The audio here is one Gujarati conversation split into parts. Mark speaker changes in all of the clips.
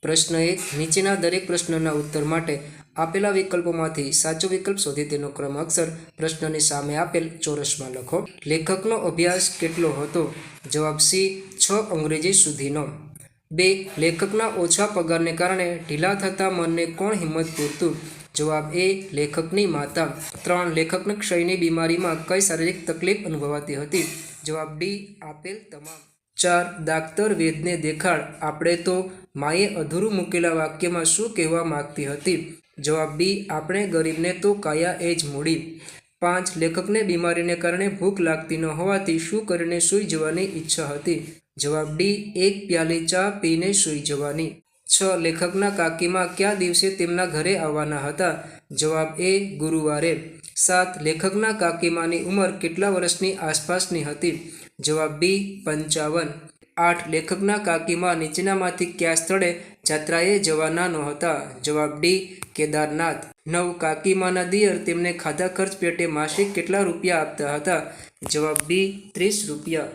Speaker 1: પ્રશ્ન 1 નીચેના દરેક પ્રશ્નના ઉત્તર માટે આપેલા વિકલ્પોમાંથી સાચો વિકલ્પ શોધી તેનો ક્રમ અક્ષર પ્રશ્નની સામે આપેલ ચોરસમાં લખો. લેખકનો અભ્યાસ કેટલો હતો? જવાબ સી 6 અંગ્રેજી સુધીનો. 2 લેખકના ઓછા પગારને કારણે ઢીલા થતા મનને કોણ હિંમત પૂરતું? જવાબ એ લેખકની માતા. 3 લેખકને ક્ષયની બીમારીમાં કઈ શારીરિક તકલીફ અનુભવાતી હતી? જવાબ ડી આપેલ તમામ. 4 દાક્તર વેદને દેખાડ આપણે તો માએ અધૂરું મૂકેલા વાક્યમાં શું કહેવા માગતી હતી? જવાબ બી આપણે ગરીબને તો કાયા એ જ મૂડી. 5 લેખકને બીમારીને કારણે ભૂખ લાગતી ન હોવાથી શું કરીને સૂઈ જવાની ઈચ્છા હતી? જવાબ ડી 1 પ્યાલી ચા પીને સૂઈ જવાની. 6 લેખકના કાકીમાં કયા દિવસે તેમના ઘરે આવવાના હતા? જવાબ એ ગુરુવારે. 7 લેખકના કાકીમાની ઉંમર કેટલા વર્ષની આસપાસની હતી? જવાબ બી 55. 8 લેખકના કાકીમાં નીચેનામાંથી કયા સ્થળે જાત્રાએ જવાના નહોતા? જવાબ ડી કેદારનાથ. 9 કાકીમાના દિયર તેમને ખાધા ખર્ચ પેટે માસિક કેટલા રૂપિયા આપતા હતા? જવાબ બી 30 રૂપિયા.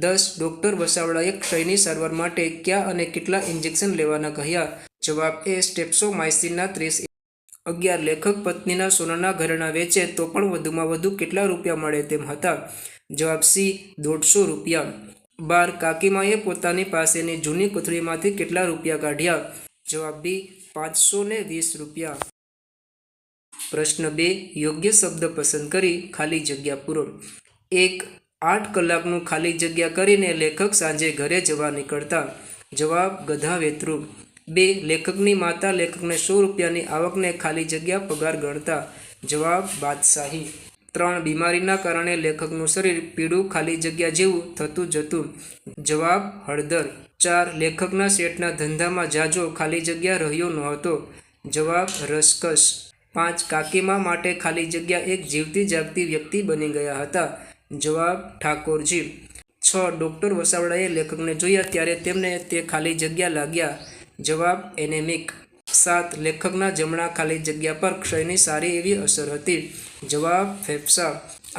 Speaker 1: 10 ડૉક્ટર વસાવડાએ ક્ષયની સારવાર માટે કયા અને કેટલા ઇન્જેક્શન લેવાના કહ્યા? જવાબ એ સ્ટેપ્સોમાઇસિનના 30. 11 લેખક પત્નીના સોનાના ઘરેણાં વેચે તો પણ વધુમાં વધુ કેટલા રૂપિયા મળે તેમ હતા? જવાબ સી 150 રૂપિયા. 12 કાકીમાએ પોતાની પાસેની જૂની કોથળીમાંથી કેટલા રૂપિયા કાઢ્યા? જવાબ બી 520 રૂપિયા. પ્રશ્ન 2 યોગ્ય શબ્દ પસંદ કરી ખાલી જગ્યા પૂરો. 1 8 કલાકનું ખાલી જગ્યા કરીને લેખક સાંજે ઘરે જવા નીકળતા. જવાબ ગધા વેતરું. 2 લેખકની માતા લેખકને 100 રૂપિયાની આવકને ખાલી જગ્યા પગાર ગણતા. જવાબ બાદશાહી. 3 બીમારીના કારણે લેખકનું શરીર પીળું ખાલી જગ્યા જેવું થતું જતું. જવાબ હળદર. 4 લેખકના શેઠના ધંધામાં જાજો ખાલી જગ્યા રહ્યો નહોતો. જવાબ રસકસ. 5 કાકીમા માટે ખાલી જગ્યા એક જીવતી જાગતી વ્યક્તિ બની ગયા હતા. જવાબ ઠાકોરજી. 6 ડૉક્ટર વસાવડાએ લેખકને જોયા ત્યારે તેમને તે ખાલી જગ્યા લાગ્યા. જવાબ એનેમિક. 7 લેખકના જમણા ખાલી જગ્યા પર ક્ષયની સારી એવી અસર હતી. જવાબ ફેફસા.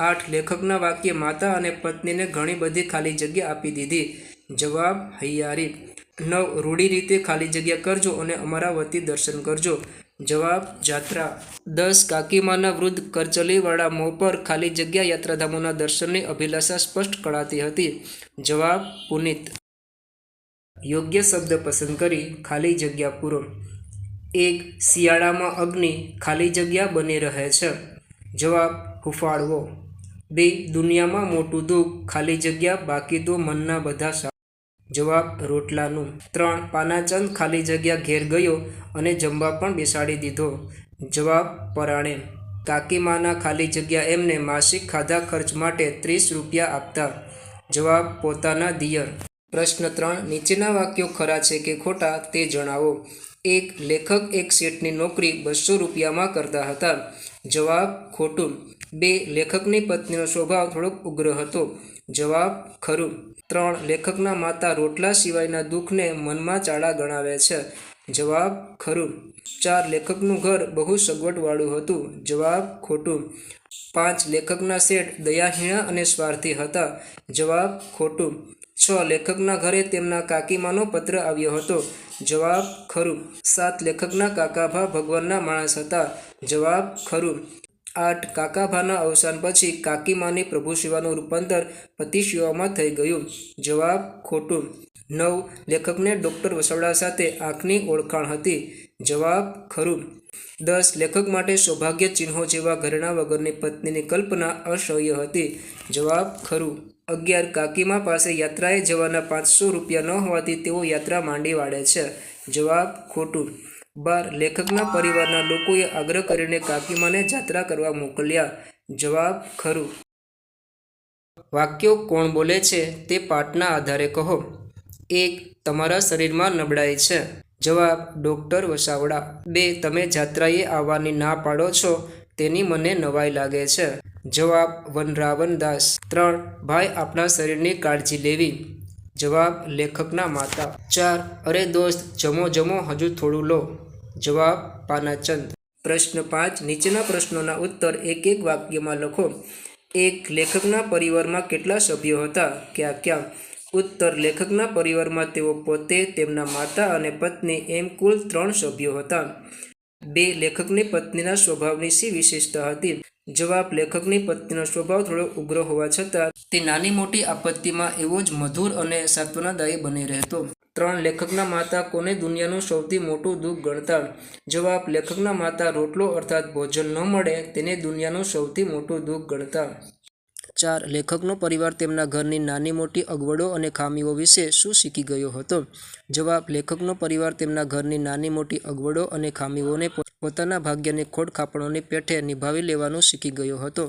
Speaker 1: 8 લેખકના વાક્ય માતા અને પત્નીને ઘણી બધી ખાલી જગ્યા આપી દીધી. જવાબ હૈયારી. 9 રૂઢી રીતે ખાલી જગ્યા કરજો અને અમારા વતી દર્શન કરજો. જવાબ જાત્રા. 10 કાકીમાના વૃદ્ધ કરચલીવાળા મોં પર ખાલી જગ્યા યાત્રાધામોના દર્શનની અભિલાષા સ્પષ્ટ કળાતી હતી. જવાબ પુનિત. યોગ્ય શબ્દ પસંદ કરી ખાલી જગ્યા પૂરો. 1 શિયાળામાં અગ્નિ ખાલી જગ્યા બની રહે છે. જવાબ હુંફાળવો. 2 દુનિયામાં મોટું દુઃખ ખાલી જગ્યા બાકી તો મનના બધા શાક. જવાબ રોટલાનું. 3 પાનાચંદ ખાલી જગ્યા ઘેર ગયો અને જમવા પણ બેસાડી દીધો. જવાબ પરાણે. કાકીમાના ખાલી જગ્યા એમને માસિક ખાધા ખર્ચ માટે 30 રૂપિયા આપતા. જવાબ પોતાના દિયર. પ્રશ્ન 3 નીચેના વાક્યો ખરા છે કે ખોટા તે જણાવો. 1 લેખક એક શેઠની નોકરી 200 રૂપિયામાં કરતા હતા. જવાબ ખોટું. 2 લેખકની પત્નીનો સ્વભાવ થોડોક ઉગ્ર હતો. જવાબ ખરું. 3 લેખકના માતા રોટલા સિવાયના દુઃખને મનમાં ચાળા ગણાવે છે. જવાબ ખરું. 4 લેખકનું ઘર બહુ સગવડવાળું હતું. જવાબ ખોટું. 5 લેખકના શેઠ દયાહીણા અને સ્વાર્થી હતા. જવાબ ખોટું. 6 લેખકના ઘરે તેમના કાકીમાનો પત્ર આવ્યો હતો. જવાબ ખરું. 7 લેખકના કાકાભા ભગવાનના માણસ હતા. જવાબ ખરું. 8 કાકાભાના અવસાન પછી કાકીમાની પ્રભુ સેવાનું રૂપાંતર પતિ સેવામાં થઈ ગયું. જવાબ ખોટું. 9 લેખકને ડૉક્ટર વસાવડા સાથે આંખની ઓળખાણ હતી. જવાબ ખરું. 10 લેખક માટે સૌભાગ્ય ચિહ્નો જેવા ઘરેણાં વગરની પત્નીની કલ્પના અસહ્ય હતી. જવાબ ખરું. 11 કાકીમા પાસે યાત્રાએ જવાના 500 રૂપિયા ન હોવાથી તેઓ યાત્રા માંડી વાળે છે. જવાબ ખોટું. 12 લેખકના પરિવારના લોકોએ આગ્રહ કરીને કાકીમાને જાત્રા કરવા મોકલ્યા. જવાબ ખરું. વાક્યો કોણ બોલે છે તે પાઠના આધારે કહો. 1 તમારા શરીરમાં નબળાઈ છે. જવાબ ડૉક્ટર વસાવડા. 2 તમે જાત્રાએ આવવાની ના પાડો છો તેની મને નવાઈ લાગે છે. જવાબ વનરાવન દાસ. 3 ભાઈ આપણા શરીરની કાળજી લેવી. જવાબ લેખકના માતા. 4 અરે દોસ્ત જમો જમો હજુ થોડું લો. જવાબ પાનાચંદ. પ્રશ્ન 5 નીચેના પ્રશ્નોના ઉત્તર એક એક વાક્યમાં લખો. 1 લેખકના પરિવારમાં કેટલા સભ્યો હતા? ક્યાં ક્યાં? ઉત્તર લેખકના પરિવારમાં તેઓ પોતે, તેમના માતા અને પત્ની એમ કુલ 3 સભ્યો હતા. 2 લેખકની પત્નીના સ્વભાવની શી વિશેષતા હતી? જવાબ લેખકની પત્નીનો સ્વભાવ થોડો ઉગ્ર હોવા છતાં તે નાની મોટી આપત્તિમાં એવો જ મધુર અને સાંત્વનાદાયી બની રહેતો. 3 લેખકના માતા કોને દુનિયાનું સૌથી મોટું દુઃખ ગણતા? જવાબ લેખકના માતા રોટલો અર્થાત ભોજન ન મળે તેને દુનિયાનું સૌથી મોટું દુઃખ ગણતા. 4 લેખકનો પરિવાર તેમના ઘરની નાની મોટી અગવડો અને ખામીઓ વિશે શું શીખી ગયો હતો? જવાબ લેખકનો પરિવાર તેમના ઘરની નાની મોટી અગવડો અને ખામીઓને પોતાના ભાગ્યની ખોડખાપણોની પેઠે નિભાવી લેવાનું શીખી ગયો હતો.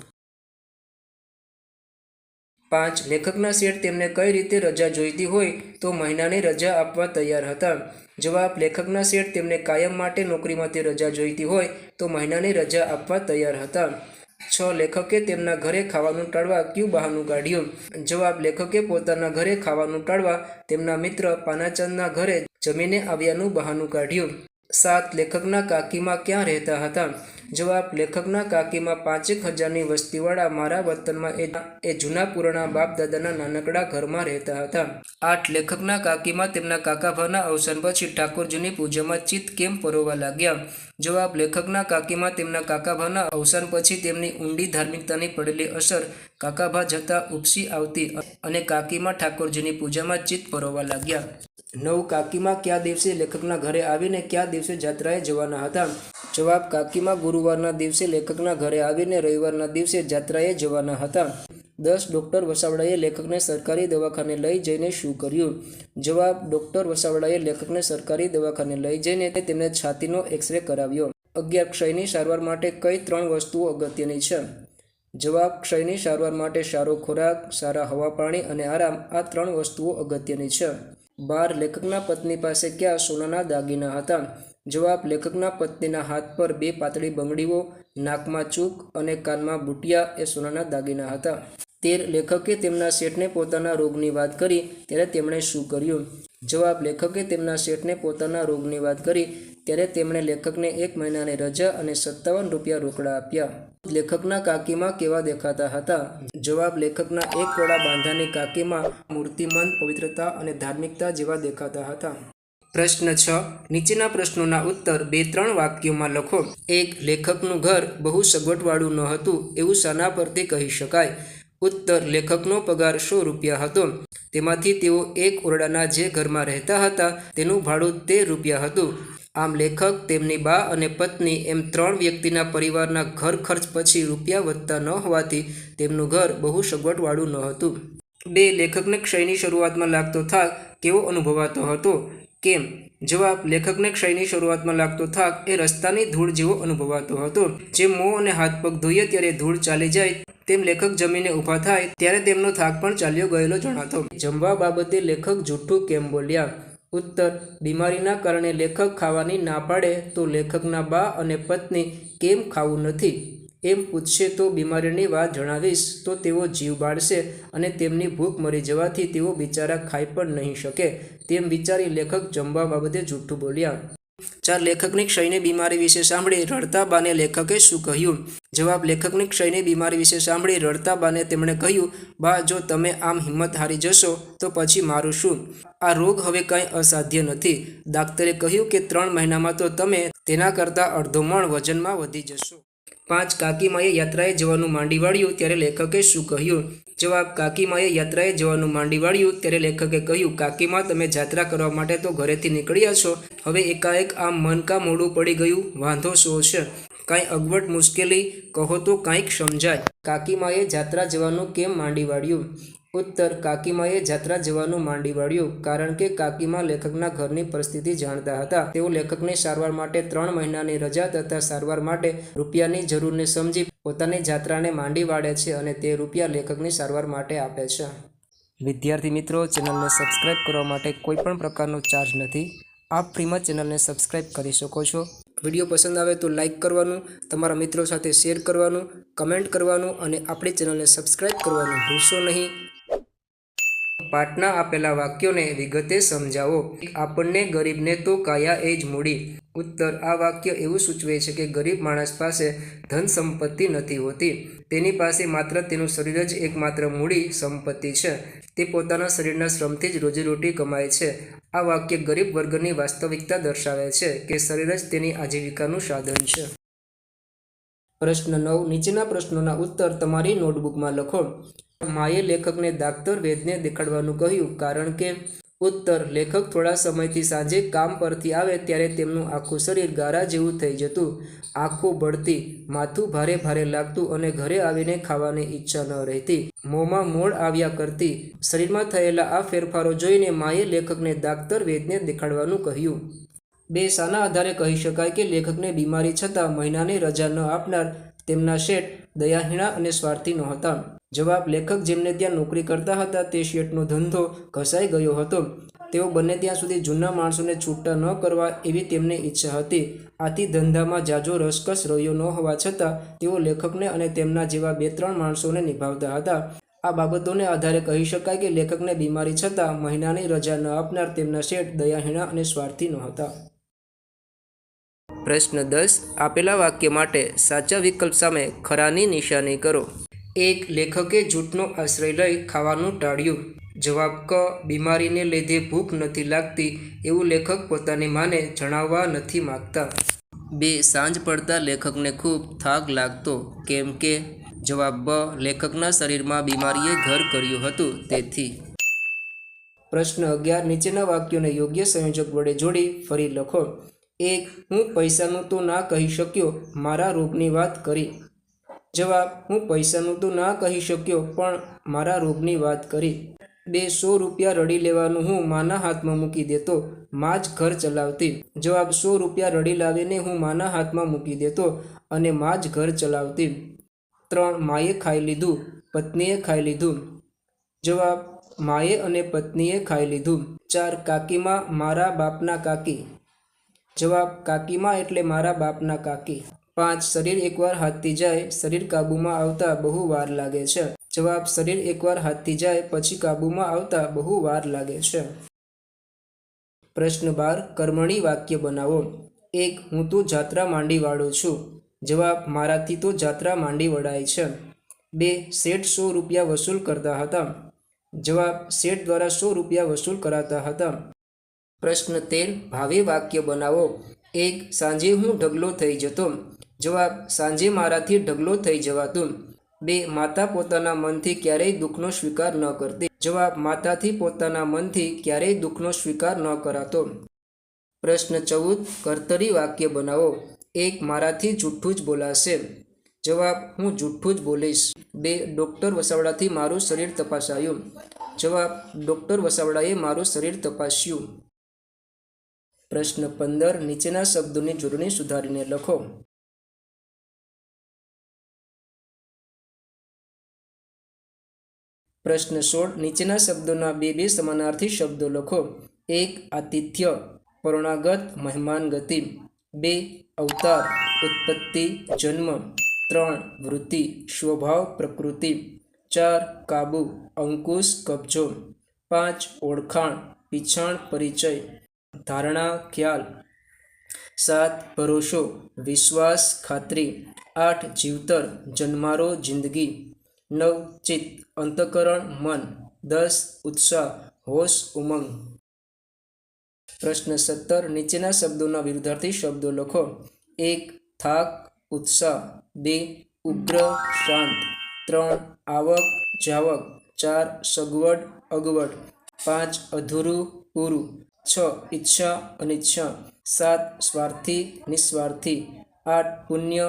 Speaker 1: 5 લેખકના શેઠ તેમને કઈ રીતે રજા જોઈતી હોય તો મહિનાની રજા આપવા તૈયાર હતા? જવાબ લેખકના શેઠ તેમને કાયમ માટે નોકરીમાંથી રજા જોઈતી હોય તો મહિનાની રજા આપવા તૈયાર હતા. 6 લેખકે તેમના ઘરે ખાવાનું ટાળવા કયું બહાનું કાઢ્યું? જવાબ લેખકે પોતાના ઘરે ખાવાનું ટાળવા તેમના મિત્ર પાનાચંદના ઘરે જમીને આવ્યાનું બહાનું કાઢ્યું. 7 લેખકના કાકીમાં ક્યાં રહેતા હતા? જવાબ લેખકના કાકીમાં 5,000ની વસ્તીવાળા મારા વતનમાં એ જૂના પુરાણા બાપ દાદાના નાનકડા ઘરમાં રહેતા હતા. 8 લેખકના કાકીમાં તેમના કાકાભાના અવસાન પછી ઠાકોરજીની પૂજામાં ચિત્ત કેમ પરોવા લાગ્યા? જવાબ લેખકના કાકીમાં તેમના કાકાભાના અવસાન પછી તેમની ઊંડી ધાર્મિકતાની પડેલી અસર કાકાભા જતાં ઉપસી આવતી અને કાકીમાં ઠાકોરજીની પૂજામાં ચિત્ત પરોવા લાગ્યા. 9 કાકીમાં કયા દિવસે લેખકના ઘરે આવીને કયા દિવસે જાત્રાએ જવાના હતા? જવાબ કાકીમાં ગુરુવારના દિવસે લેખકના ઘરે આવીને રવિવારના દિવસે જાત્રાએ જવાના હતા. 10 ડૉક્ટર વસાવડાએ લેખકને સરકારી દવાખાને લઈ જઈને શું કર્યું? જવાબ ડૉક્ટર વસાવડાએ લેખકને સરકારી દવાખાને લઈ જઈને તેમને છાતીનો એક્સરે કરાવ્યો. 11 ક્ષયની સારવાર માટે કઈ 3 વસ્તુઓ અગત્યની છે? જવાબ ક્ષયની સારવાર માટે સારો ખોરાક, સારા હવા પાણી અને આરામ આ 3 વસ્તુઓ અગત્યની છે. 12 લેખકના પત્ની પાસે ક્યાં સોનાના દાગીના હતા? જવાબ લેખકના પત્નીના હાથ પર 2 પાતળી બંગડીઓ, નાકમાં ચૂક અને કાનમાં બુટિયા એ સોનાના દાગીના હતા. 13 લેખકે તેમના શેઠને પોતાના રોગની વાત કરી ત્યારે તેમણે શું કર્યું? જવાબ લેખકે તેમના શેઠને પોતાના રોગની વાત કરી ત્યારે તેમણે લેખકને 1 મહિનાની રજા અને 57 રૂપિયા રોકડા આપ્યા. લેખકના કાકીમાં કેવા દેખાતા હતા? જવાબ લેખકના 1 ટોળા બાંધાની કાકીમાં મૂર્તિમંત, પવિત્રતા અને ધાર્મિકતા જેવા દેખાતા હતા. પ્રશ્ન 6 નીચેના પ્રશ્નોના ઉત્તર 2-3 વાક્યોમાં લખો. 1 લેખકનું ઘર બહુ સગવડવાળું ન હતું એવું શાના પરથી કહી શકાય? ઉત્તર લેખકનો પગાર 100 રૂપિયા હતો. તેમાંથી તેઓ 1 ઓરડાના જે ઘરમાં રહેતા હતા તેનું ભાડું 13 રૂપિયા હતું. આમ લેખક, તેમની બા અને પત્ની એમ 3 વ્યક્તિના પરિવારના ઘર ખર્ચ પછી રૂપિયા વધતા ન હોવાથી તેમનું ઘર બહુ સગવડવાળું ન હતું. 2 લેખકને ક્ષયની શરૂઆતમાં લાગતો થાક કેવો અનુભવાતો હતો? કેમ? જવાબ લેખકને ક્ષયની શરૂઆતમાં લાગતો થાક એ રસ્તાની ધૂળ જેવો અનુભવાતો હતો. જેમ મોં અને હાથ પગ ધોઈએ ત્યારે ધૂળ ચાલી જાય તેમ લેખક જમીને ઊભા થાય ત્યારે તેમનો થાક પણ ચાલ્યો ગયેલો જણાતો. જમવા બાબતે લેખક જૂઠું કેમ બોલ્યા? ઉત્તર બીમારીના કારણે લેખક ખાવાની ના પાડે તો લેખકના બા અને પત્ની કેમ ખાવું નથી એમ પૂછશે તો બીમારીની વાત જણાવીશ તો તેઓ જીવ બાળશે અને તેમની ભૂખ મરી જવાથી તેઓ બિચારા ખાઈ પણ નહીં શકે તેમ વિચારી લેખક જમવા બાબતે જૂઠું બોલ્યા. 4 લેખકની ક્ષયની બીમારી વિશે સાંભળી રડતા બાને લેખકે શું કહ્યું? જવાબ લેખકની ક્ષયની બીમારી વિશે સાંભળી રડતા બાને તેમણે કહ્યું, બા જો તમે આમ હિંમત હારી જશો તો પછી મારું શું? આ રોગ હવે કંઈ અસાધ્ય નથી. ડાક્ટરે કહ્યું કે 3 મહિનામાં તો તમે તેના કરતાં અડધો મણ વજનમાં વધી જશો. 5 કાકીમાએ યાત્રાએ જવાનું માંડી વાળ્યું ત્યારે લેખકે શું કહ્યું? જવાબ કાકીમાએ યાત્રાએ જવાનું માંડી વાળ્યું ત્યારે લેખકે કહ્યું, કાકીમા તમે યાત્રા કરવા માટે તો ઘરેથી નીકળ્યા છો, હવે એકાએક આમ મન કા મોડું પડી ગયું, વાંધો શો છે? કાંઈ અગવડ મુશ્કેલી કહો તો કાંઈક સમજાય. કાકીમાએ યાત્રા જવાનું કેમ માંડી વાળ્યું? ઉત્તર કાકીમાએ યાત્રા જવાનું માંડી વાળ્યું કારણ કે કાકીમા લેખકના ઘરની પરિસ્થિતિ જાણતા હતા. તેઓ લેખકની સારવાર માટે 3 મહિનાની રજા તથા સારવાર માટે રૂપિયાની જરૂરને સમજી પોતાની યાત્રાને માંડી વાળે છે અને તે રૂપિયા લેખકની સારવાર માટે આપે છે. વિદ્યાર્થી મિત્રો, ચેનલને સબસ્ક્રાઇબ કરવા માટે કોઈ પણ પ્રકારનો ચાર્જ નથી. આપ ફ્રીમાં ચેનલને સબસ્ક્રાઇબ કરી શકો છો. વિડીયો પસંદ આવે તો લાઇક કરવાનું, તમારા મિત્રો સાથે શેર કરવાનું, કમેન્ટ કરવાનું અને આપણી ચેનલને સબસ્ક્રાઇબ કરવાનું ભૂલશો નહીં. પાઠના આપેલા વાક્યોને વિગતે સમજાવો. આપણને ગરીબને તો કાયા એ જ મૂડી. ઉત્તર: આ વાક્ય એવું સૂચવે છે કે ગરીબ માણસ પાસે ધન સંપત્તિ નથી હોતી. તેની પાસે માત્ર તેનું શરીર જ એકમાત્ર મૂડી સંપત્તિ છે. તે પોતાના શરીરના શ્રમથી જ રોજીરોટી કમાય છે. આ વાક્ય ગરીબ વર્ગની વાસ્તવિકતા દર્શાવે છે કે શરીર જ તેની આજીવિકાનું સાધન છે. પ્રશ્ન 9. નીચેના પ્રશ્નોના ઉત્તર તમારી નોટબુકમાં લખો. માએ લેખકને ડાક્ટર વૈદ્યને દેખાડવાનું કહ્યું કારણ કે. ઉત્તર: લેખક થોડા સમયથી સાંજે કામ પરથી આવે ત્યારે તેમનું આખું શરીર ગારા જેવું થઈ જતું, આંખો બળતી, માથું ભારે ભારે લાગતું અને ઘરે આવીને ખાવાની ઈચ્છા ન રહેતી, મોંમાં મોળ આવ્યા કરતી. શરીરમાં થયેલા આ ફેરફારો જોઈને માએ લેખકને ડાક્ટર વૈદ્યને દેખાડવાનું કહ્યું. 2. શાના આધારે કહી શકાય કે લેખકને બીમારી છતાં મહિનાની રજા ન આપનાર તેમના શેઠ દયાહીણા અને સ્વાર્થી નહોતા? જવાબ: લેખક જેમને ત્યાં નોકરી કરતા હતા તે શેઠનો ધંધો ઘસાઈ ગયો હતો. તેઓ બને ત્યાં સુધી જૂના માણસોને છૂટા ન કરવા એવી તેમની ઈચ્છા હતી. આથી ધંધામાં ઝાઝો રસકસ રહ્યો ન હોવા છતાં તેઓ લેખકને અને તેમના જેવા 2-3 માણસોને નિભાવતા હતા. આ બાબતોને આધારે કહી શકાય કે લેખકને બીમારી છતાં મહિનાની રજા ન આપનાર તેમના શેઠ દયાહીણા અને સ્વાર્થી નહોતા. પ્રશ્ન 10. આપેલા વાક્ય માટે સાચા વિકલ્પ સામે ખરાની નિશાની કરો. 1. લેખકે જૂઠનો આશ્રય લઈ ખાવાનું ટાળ્યું. જવાબ: ક. બીમારીને લીધે ભૂખ નથી લાગતી એવું લેખક પોતાની માને જણાવવા નથી માગતા. 2. સાંજ પડતા લેખકને ખૂબ થાક લાગતો કેમ કે. જવાબ: બ. લેખકના શરીરમાં બીમારીએ ઘર કર્યું હતું તેથી. પ્રશ્ન 11. નીચેના વાક્યોને યોગ્ય સંયોજક વડે જોડી ફરી લખો. 1. હું પૈસાનું તો ના કહી શક્યો, મારા રોગની વાત કરી. જવાબ: હું પૈસાનું તો ના કહી શક્યો પણ મારા રોગની વાત કરી. 2. 100 રૂપિયા રડી લેવાનું હું માના હાથમાં મૂકી દેતો, માં જ ઘર ચલાવતી. જવાબ: 100 રૂપિયા રડી લાવીને હું માના હાથમાં મૂકી દેતો અને માં જ ઘર ચલાવતી. 3. માએ ખાઈ લીધું, પત્નીએ ખાઈ લીધું. જવાબ: માએ અને પત્નીએ ખાઈ લીધું. 4. કાકીમાં મારા બાપના કાકી. જવાબ: કાકીમાં એટલે મારા બાપના કાકી. 5. શરીર એકવાર હાથથી જાય, શરીર કાબૂમાં આવતા બહુ વાર લાગે છે. જવાબ: શરીર એકવાર હાથથી જાય પછી કાબૂમાં આવતા બહુ વાર લાગે છે. પ્રશ્ન 12. કર્મણી વાક્ય બનાવો. 1. હું તો જાત્રા માંડી વાળું છું. જવાબ: મારાથી તો જાત્રા માંડી વળાય છે. 2. શેઠ 100 રૂપિયા વસૂલ કરતા હતા. જવાબ: શેઠ દ્વારા 100 રૂપિયા વસૂલ કરાતા હતા. પ્રશ્ન 13. ભાવિ વાક્ય બનાવો. 1. સાંજે હું ઢગલો થઈ જતો. જવાબ: સાંજે મારાથી ઢગલો થઈ જવાતું. 2. માતા પોતાના મનથી ક્યારેય દુઃખનો સ્વીકાર ન કરતી. જવાબ: માતાથી પોતાના મનથી ક્યારેય દુઃખનો સ્વીકાર ન કરાતો. પ્રશ્ન 14. કર્તરી વાક્ય બનાવો. 1. મારાથી જૂઠું જ બોલાશે. જવાબ: હું જૂઠું જ બોલીશ. 2. ડૉક્ટર વસાવડાથી મારું શરીર તપાસાયું. જવાબ: ડૉક્ટર વસાવડાએ મારું શરીર તપાસ્યું. પ્રશ્ન 15. નીચેના શબ્દોની જોડણી સુધારીને લખો. પ્રશ્ન 16. નીચેના શબ્દોના 2 સમાનાર્થી શબ્દો લખો. 1. આતિથ્ય, પરોણાગત, મહેમાન ગતિ. 2. અવતાર, ઉત્પત્તિ, જન્મ. 3. વૃત્તિ, સ્વભાવ, પ્રકૃતિ. 4. કાબુ, અંકુશ, કબજો. 5. ઓળખાણ, પીછાણ, પરિચય. ધારણા, ખ્યાલ. 7. ભરોસો, વિશ્વાસ, ખાતરી. 8. જીવતર, જન્મારો, જિંદગી. 9. ચિત્ત, અંતઃકરણ, મન. 10. ઉત્સાહ, હોશ, ઉમંગ. પ્રશ્ન 17. નીચેના શબ્દોના વિરુદ્ધાર્થી શબ્દો લખો. 1. થાક, ઉત્સાહ. 2. ઉગ્ર, શાંત. 3. આવક, જાવક. 4. સગવડ, અગવડ. 5. અધૂરું, પૂરું. 6. ઈચ્છા, અનિચ્છા. 7. સ્વાર્થી, નિસ્વાર્થી. 8. પુણ્ય,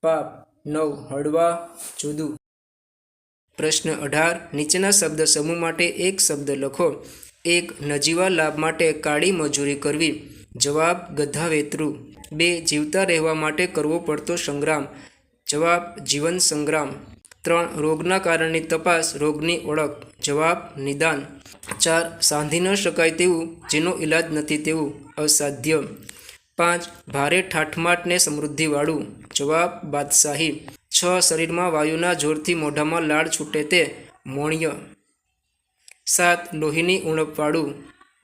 Speaker 1: પાપ. 9. હળવા, જુદું. પ્રશ્ન 18. નીચેના શબ્દ સમૂહ માટે એક શબ્દ લખો. 1. નજીવા લાભ માટે કાળી મજૂરી કરવી. જવાબ: ગધા વેતરું. 2. જીવતા રહેવા માટે કરવો પડતો સંગ્રામ. જવાબ: જીવન સંગ્રામ. 3. રોગના કારણની તપાસ, રોગની ઓળખ. જવાબ: નિદાન. 4. સાંધી ન શકાય તેવું, જેનો ઇલાજ નથી તેવું, અસાધ્ય. 5. ભારે ઠાઠમાટને સમૃદ્ધિવાળું. જવાબ: બાદશાહી. 6. શરીરમાં વાયુના જોરથી મોઢામાં લાળ છૂટે તે, મોણ્ય. 7. લોહીની ઉણપવાળું.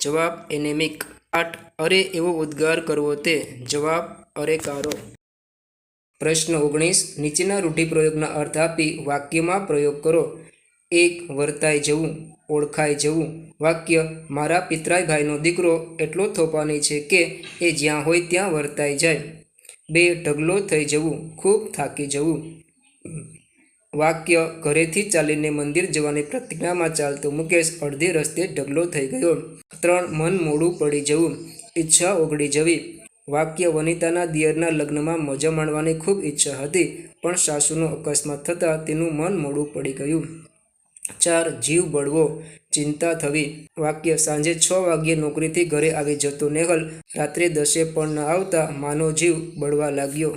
Speaker 1: જવાબ: એનેમિક. 8 અરે એવો ઉદ્ગાર કરવો તે. જવાબ અરેકારો. પ્રશ્ન 19 નીચેના રૂઢિપ્રયોગના અર્થ આપી વાક્યમાં પ્રયોગ કરો. 1 વર્તાઈ જવું, ઓળખાઈ જવું. વાક્ય મારા પિતરાઈ ભાઈનો દીકરો એટલો તોફાની છે કે એ જ્યાં હોય ત્યાં વર્તાઈ જાય. 2 ઢગલો થઈ જવું, ખૂબ થાકી જવું. વાક્ય ઘરેથી ચાલીને મંદિર જવાની પ્રતિજ્ઞામાં ચાલતો મુકેશ અડધે રસ્તે ઢગલો થઈ ગયો. 3 મન મોડું પડી જવું, ઈચ્છા ઓગળી જવી. વાક્ય વનિતાના દિયરના લગ્નમાં મજા માણવાની ખૂબ ઈચ્છા હતી, પણ સાસુનો અકસ્માત થતાં તેનું મન મોડું પડી ગયું. 4 જીવ બળવો, ચિંતા થવી. વાક્ય સાંજે 6 વાગ્યે નોકરીથી ઘરે આવી જતો નેહલ રાત્રે 10 પણ ન આવતા માનો જીવ બળવા લાગ્યો.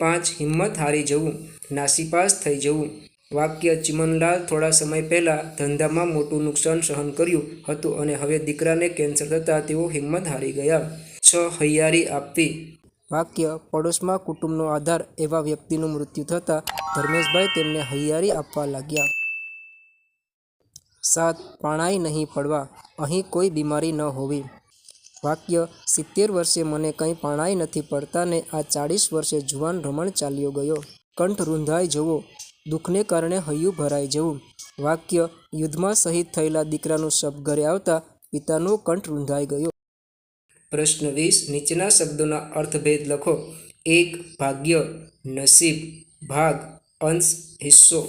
Speaker 1: 5 હિંમત હારી જવું, નાસીપાસ થઈ જવું. વાક્ય ચિમનલાલ થોડા સમય પહેલાં ધંધામાં મોટું નુકસાન સહન કર્યું હતું અને હવે દીકરાને કેન્સર થતાં તેઓ હિંમત હારી ગયા. 6 હૈયારી આપવી. વાક્ય પડોશમાં કુટુંબનો આધાર એવા વ્યક્તિનું મૃત્યુ થતાં ધર્મેશભાઈ તેમને હૈયારી આપવા લાગ્યા. 7 પાણાઈ નહીં પડવા, અહીં કોઈ બીમારી ન હોવી. વાક્ય 70 વર્ષે મને કંઈ પાણાઈ નથી પડતા ને આ 40 વર્ષે જુવાન રમણ ચાલ્યો ગયો. કંઠ રૂંધાઈ જવો, દુઃખને કારણે હૈયું ભરાઈ જવું. વાક્ય યુદ્ધમાં શહીદ થયેલા દીકરાનું શબ ઘરે આવતા પિતાનો કંઠ રૂંધાઈ ગયો. પ્રશ્ન 20 નીચેના શબ્દોના અર્થભેદ લખો. 1 ભાગ્ય, નસીબ, ભાગ, અંશ, હિસ્સો.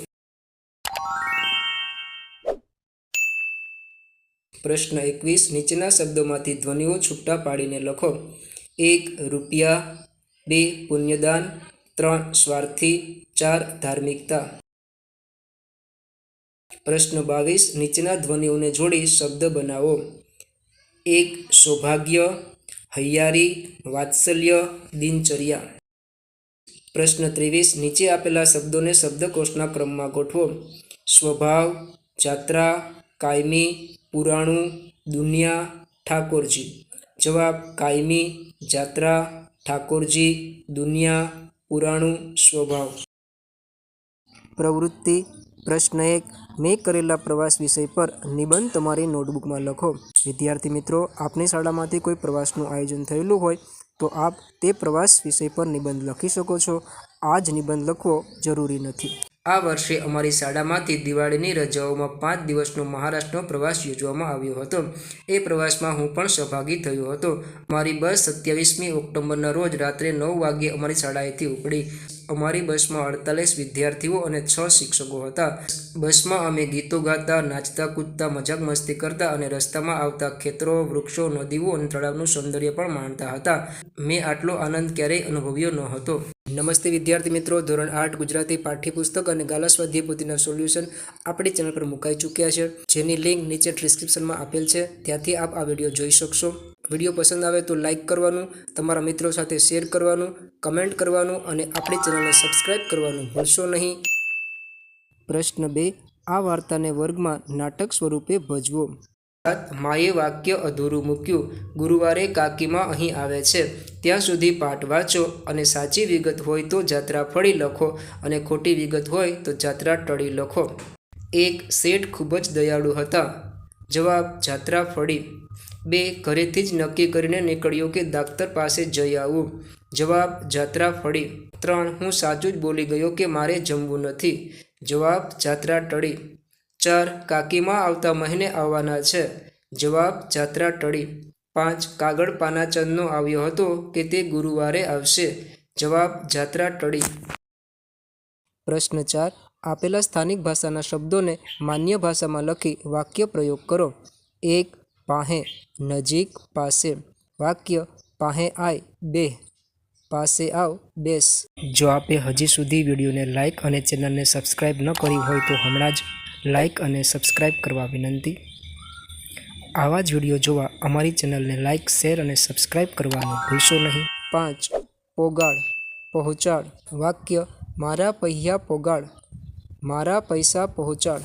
Speaker 1: પ્રશ્ન 21 નીચેના શબ્દોમાંથી ધ્વનિઓ છૂટા પાડીને લખો. 1 રૂપિયા, 2 પુણ્યદાન, 3 સ્વાર્થી, 4 ધાર્મિકતા. પ્રશ્ન 22 નીચેના ધ્વનિઓને જોડી શબ્દ બનાવો. 1 સૌભાગ્ય, હૈયારી, વાત્સલ્ય, દિનચર્યા. પ્રશ્ન 23 નીચે આપેલા શબ્દોને શબ્દકોશના ક્રમમાં ગોઠવો. સ્વભાવ, જાત્રા, કાયમી, પુરાણું, દુનિયા, ઠાકોરજી. જવાબ કાયમી, જાત્રા, ઠાકોરજી, દુનિયા, પુરાણું, સ્વભાવ. પ્રવૃત્તિ. પ્રશ્ન 1 મેં કરેલા પ્રવાસ વિષય પર નિબંધ તમારી નોટબુકમાં લખો. વિદ્યાર્થી મિત્રો, આપની શાળામાંથી કોઈ પ્રવાસનું આયોજન થયેલું હોય તો આપ તે પ્રવાસ વિષય પર નિબંધ લખી શકો છો. આ જ નિબંધ લખવો જરૂરી નથી. આ વર્ષે અમારી શાળામાંથી દિવાળીની રજાઓમાં 5 દિવસનો મહારાષ્ટ્રનો પ્રવાસ યોજવામાં આવ્યો હતો. એ પ્રવાસમાં હું પણ સહભાગી થયો હતો. અમારી બસ 27મી ઓક્ટોબરના રોજ રાત્રે 9 વાગ્યે અમારી શાળાએથી ઉપડી. અમારી બસમાં 48 વિદ્યાર્થીઓ અને 6 શિક્ષકો હતા. બસમાં અમે ગીતો ગાતા, નાચતા, કૂદતા, મજાક મસ્તી કરતા અને રસ્તામાં આવતા ખેતરો, વૃક્ષો, નદીઓ અને તળાવનું સૌંદર્ય પણ માણતા હતા. મેં આટલો આનંદ ક્યારેય અનુભવ્યો ન હતો. નમસ્તે વિદ્યાર્થી મિત્રો, ધોરણ 8 ગુજરાતી પાઠ્યપુસ્તક અને ગાલા સ્વાધ્યાય પોથીના સોલ્યુશન આપણી ચેનલ પર મુકાઈ ચૂક્યા છે, જેની લિંક નીચે ડિસ્ક્રિપ્શનમાં આપેલ છે. ત્યાંથી આપ આ વિડીયો જોઈ શકશો. વિડીયો પસંદ આવે તો લાઇક કરવાનું, તમારા મિત્રો સાથે શેર કરવાનું, કમેન્ટ કરવાનું અને આપણી ચેનલને સબસ્ક્રાઇબ કરવાનું ભૂલશો નહીં. પ્રશ્ન 2 આ વાર્તાને વર્ગમાં નાટક સ્વરૂપે ભજવો. માએ વાક્ય અધૂરું મૂક્યું. ગુરુવારે કાકીમાં અહીં આવે છે ત્યાં સુધી પાઠ વાંચો અને સાચી વિગત હોય તો જાત્રા ફળી લખો અને ખોટી વિગત હોય તો જાત્રા ટળી લખો. 1 શેઠ ખૂબ જ દયાળુ હતા. જવાબ જાત્રા ફળી. 2 ઘરેથી જ નક્કી કરીને નીકળ્યો કે દાક્તર પાસે જઈ આવું. જવાબ જાત્રા ફળી. 3 હું સાચું જ બોલી ગયો કે મારે જમવું નથી. જવાબ જાત્રા ટળી. 4 કાકીમાં આવતા મહિને આવવાના છે. જવાબ જાત્રા ટળી. 5 કાગળ પાનાચંદનો આવ્યો હતો કે તે ગુરુવારે આવશે. જવાબ જાત્રા ટળી. પ્રશ્ન 4 આપેલા સ્થાનિક ભાષાના શબ્દોને માન્ય ભાષામાં લખી વાક્ય પ્રયોગ કરો. 1 પાહે, નજીક, પાસે. વાક્ય પાહે આય, બેહ, પાસે આવ, બેસ. જો આપે હજી સુધી વિડીયોને લાઇક અને ચેનલને સબસ્ક્રાઇબ ન કરી હોય તો હમણાં જ લાઇક અને સબસ્ક્રાઇબ કરવા વિનંતી. આવા જ વિડીયો જોવા અમારી ચેનલને લાઇક, શેર અને સબસ્ક્રાઇબ કરવાનું ભૂલશો નહીં. 5 પોગાડ, પહોંચાડ. વાક્ય મારા પૈયા પોગાડ, મારા પૈસા પહોંચાડ.